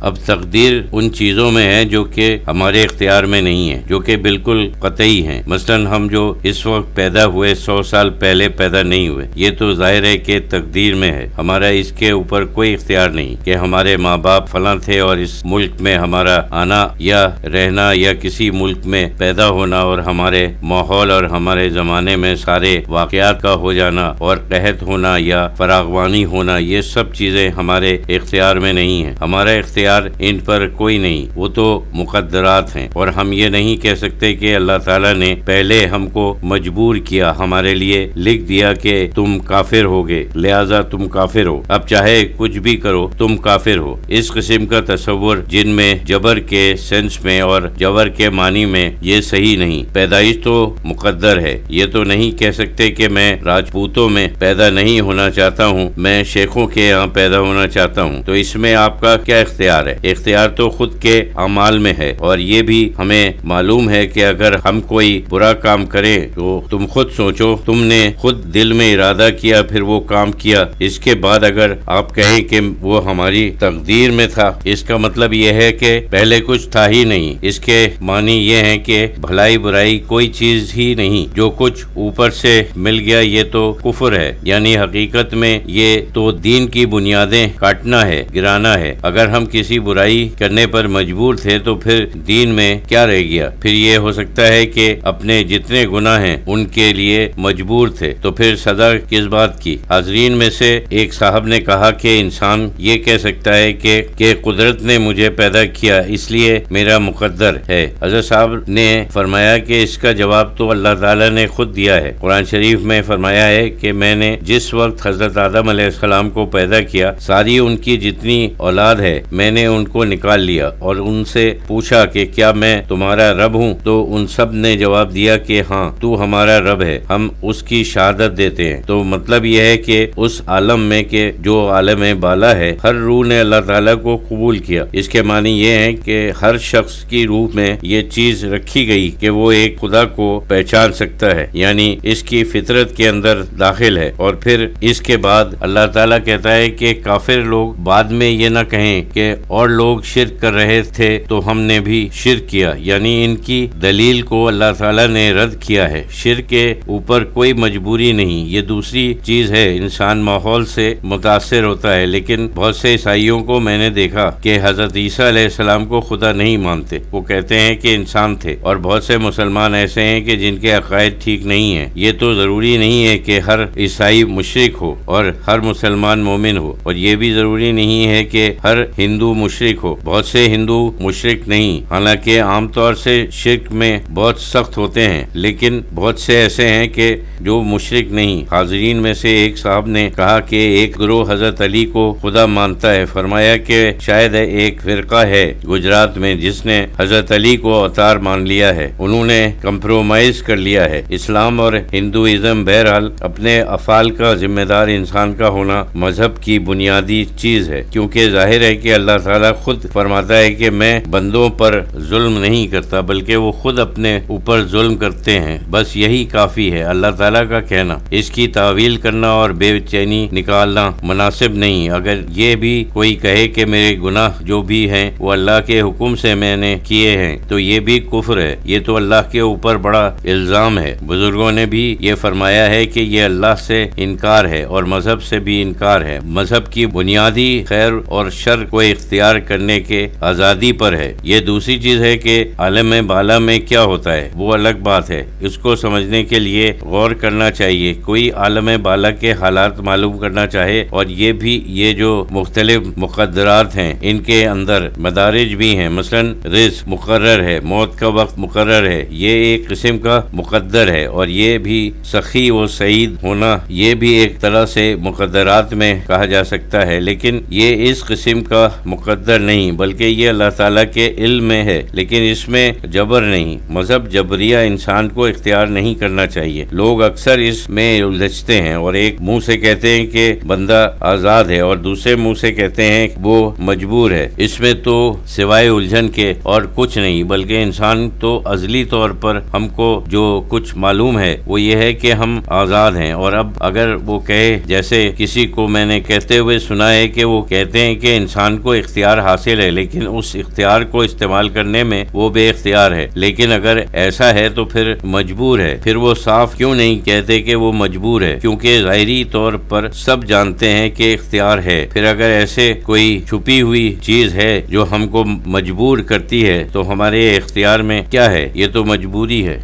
اب تقدیر ان چیزوں میں ہے جو کہ ہمارے اختیار میں نہیں ہے، جو کہ بالکل قطعی ہیں۔ مثلا ہم جو اس وقت پیدا ہوئے 100 سال پہلے پیدا نہیں ہوئے، یہ تو ظاہر ہے کہ تقدیر میں ہے، ہمارا اس کے اوپر کوئی اختیار نہیں کہ ہمارے ماں باپ فلاں تھے اور اس ملک میں ہمارا آنا یا رہنا یا کسی ملک میں پیدا ہونا اور ہمارے ماحول اور ہمارے زمانے میں سارے واقعات کا ہو جانا اور قحط ہونا یا فراغوانی ہونا، یہ سب چیزیں ہمارے اختیار میں نہیں ہیں۔ ہمارا اختیار ان پر کوئی نہیں، وہ تو مقدرات ہیں، اور ہم یہ نہیں کہہ سکتے کہ اللہ تعالیٰ نے پہلے ہم کو مجبور کیا، ہمارے لیے لکھ دیا کہ تم کافر ہوگے لہذا تم کافر ہو، اب چاہے کچھ بھی کرو تم کافر ہو۔ اس قسم کا تصور جن میں جبر کے سینس میں اور جبر کے معنی میں یہ صحیح نہیں۔ پیدائش تو مقدر ہے، یہ تو نہیں کہہ سکتے کہ میں راجپوتوں میں پیدا نہیں ہونا چاہتا ہوں، میں شیخوں کے یہاں پیدا ہونا چاہتا ہوں، تو اس میں آپ کا کیا اختیار ہے؟ اختیار تو خود کے اعمال میں ہے، اور یہ بھی ہمیں معلوم ہے کہ اگر ہم کوئی برا کام کریں تو تم خود سوچو، تم نے خود دل میں ارادہ کیا پھر وہ کام کیا، اس کے بعد اگر آپ کہیں کہ وہ ہماری تقدیر میں تھا، اس کا مطلب یہ ہے کہ پہلے کچھ تھا ہی نہیں۔ اس کے معنی یہ ہے کہ بھلائی برائی کوئی چیز ہی نہیں، جو کچھ اوپر سے مل گیا یہ تو کفر ہے، یعنی حقیقت میں یہ تو دین کی بنیادیں کاٹنا ہے، گرانا ہے۔ اگر ہم کسی برائی کرنے پر مجبور تھے تو پھر دین میں کیا رہ گیا؟ پھر یہ ہو سکتا ہے کہ اپنے جتنے گناہ ہیں ان کے لیے مجبور تھے، تو پھر سزا کس بات کی؟ حاضرین میں سے ایک صاحب نے کہا کہ انسان یہ کہہ سکتا ہے کہ قدرت نے مجھے پیدا کیا اس لیے میرا مقدر ہے۔ حضرت صاحب نے فرمایا کہ اس کا جواب تو اللہ تعالیٰ نے خود دیا ہے۔ قرآن شریف میں فرمایا ہے کہ میں نے جس وقت حضرت آدم علیہ السلام کو پیدا کیا، ساری ان کی جتنی اولاد ہے میں نے ان کو نکال لیا اور ان سے پوچھا کہ کیا میں تمہارا رب ہوں؟ تو ان سب نے جواب دیا کہ ہاں تو ہمارا رب ہے، ہم اس کی شہادت دیتے ہیں۔ تو مطلب یہ ہے کہ اس عالم میں کہ جو عالم بالا ہے، ہر روح نے اللہ تعالیٰ کو قبول کیا۔ اس کے معنی یہ ہے کہ ہر شخص کی روح میں یہ چیز رکھی گئی کہ وہ ایک خدا کو پہچان سکتا ہے، یعنی اس کی فطرت کے اندر داخل ہے۔ اور پھر اس کے بعد اللہ تعالیٰ کہتا ہے کہ کافر لوگ بعد میں یہ نہ کہیں کہ اور لوگ شرک کر رہے تھے تو ہم نے بھی شرک کیا، یعنی ان کی دلیل کو اللہ تعالیٰ نے رد کیا ہے۔ شرک کے اوپر کوئی مجبوری نہیں، یہ دوسری چیز ہے۔ انسان ماحول سے متاثر ہوتا ہے، لیکن بہت سے عیسائیوں کو میں نے دیکھا کہ حضرت عیسیٰ علیہ السلام کو خدا نہیں مانتے، وہ کہتے ہیں کہ انسان تھے، اور بہت سے مسلمان ایسے ہیں کہ جن کے عقائد ٹھیک نہیں ہیں۔ یہ تو ضروری نہیں ہے کہ ہر عیسائی مشرک ہو اور ہر مسلمان مومن ہو، اور یہ بھی ضروری نہیں ہے کہ ہر ہندو مشرک ہو۔ بہت سے ہندو مشرک نہیں، حالانکہ عام طور سے شرک میں بہت سخت ہوتے ہیں، لیکن بہت سے ایسے ہیں کہ جو مشرک نہیں۔ حاضرین میں سے ایک صاحب نے کہا کہ ایک گروہ حضرت علی کو خدا مانتا ہے، فرمایا کہ شاید ایک فرقہ ہے گجرات میں جس نے حضرت علی کو اوتار مان لیا ہے، انہوں نے کمپرومائز کر لیا ہے۔ اسلام اور ہندوازم بہرحال اپنے افعال کا ذمہ دار انسان کا ہونا مذہب کی بنیادی چیز ہے، کیونکہ ظاہر ہے کہ اللہ تعالیٰ خود فرماتا ہے کہ میں بندوں پر ظلم نہیں کرتا بلکہ وہ خود اپنے اوپر ظلم کرتے ہیں، بس یہی کافی ہے اللہ تعالیٰ کا کہنا۔ اس کی تعویل کرنا اور بے چینی نکالنا مناسب نہیں۔ اگر یہ بھی کوئی کہے کہ میرے گناہ جو بھی ہیں وہ اللہ کے حکم سے میں نے کیے ہیں تو یہ بھی کفر ہے، یہ تو اللہ کے اوپر بڑا الزام ہے۔ بزرگوں نے بھی یہ فرمایا ہے کہ یہ اللہ سے انکار ہے اور مذہب سے بھی انکار ہے۔ مذہب کی بنیادی خیر اور شر کو اختیار کرنے کے آزادی پر ہے۔ یہ دوسری چیز ہے کہ عالم بالا میں کیا ہوتا ہے وہ الگ بات ہے، اس کو سمجھنے کے لیے غور کرنا چاہیے۔ کوئی عالم بالا کے حالات معلوم کرنا چاہے، اور یہ بھی یہ جو مختلف مقدرات ہیں ان کے اندر مدارج بھی ہیں، مثلا رزق مقرر ہے، موت کا وقت مقرر ہے، یہ ایک قسم کا مقدر ہے، اور یہ بھی سخی و سعید ہونا یہ بھی ایک طرح سے مقدرات میں کہا جا سکتا ہے، لیکن یہ اس قسم کا مقدر نہیں بلکہ یہ اللہ تعالیٰ کے علم میں ہے، لیکن اس میں جبر نہیں۔ مذہب جبریہ انسان کو اختیار نہیں کرنا چاہیے۔ لوگ اکثر اس میں الجھتے ہیں اور ایک منہ سے کہتے ہیں کہ بندہ آزاد ہے اور دوسرے منہ سے کہتے ہیں کہ وہ مجبور ہے۔ اس میں تو سوائے الجھن کے اور کچھ نہیں، بلکہ انسان تو ازلی طور پر ہم کو جو کچھ معلوم ہے وہ یہ ہے کہ ہم آزاد ہیں، اور اب اگر وہ کہے، جیسے کسی کو میں نے کہتے ہوئے سنا ہے کہ وہ کہتے ہیں کہ انسان کو اختیار حاصل ہے لیکن اس اختیار کو استعمال کرنے میں وہ بے اختیار ہے. لیکن اگر ایسا ہے تو پھر مجبور ہے. پھر وہ صاف کیوں نہیں کہتے کہ وہ مجبور ہے؟ کیونکہ ظاہری طور پر سب جانتے ہیں کہ اختیار ہے. پھر اگر ایسے کوئی چھپی ہوئی چیز ہے جو ہم کو مجبور کرتی ہے تو ہمارے اختیار میں کیا ہے؟ یہ تو مجبوری ہے.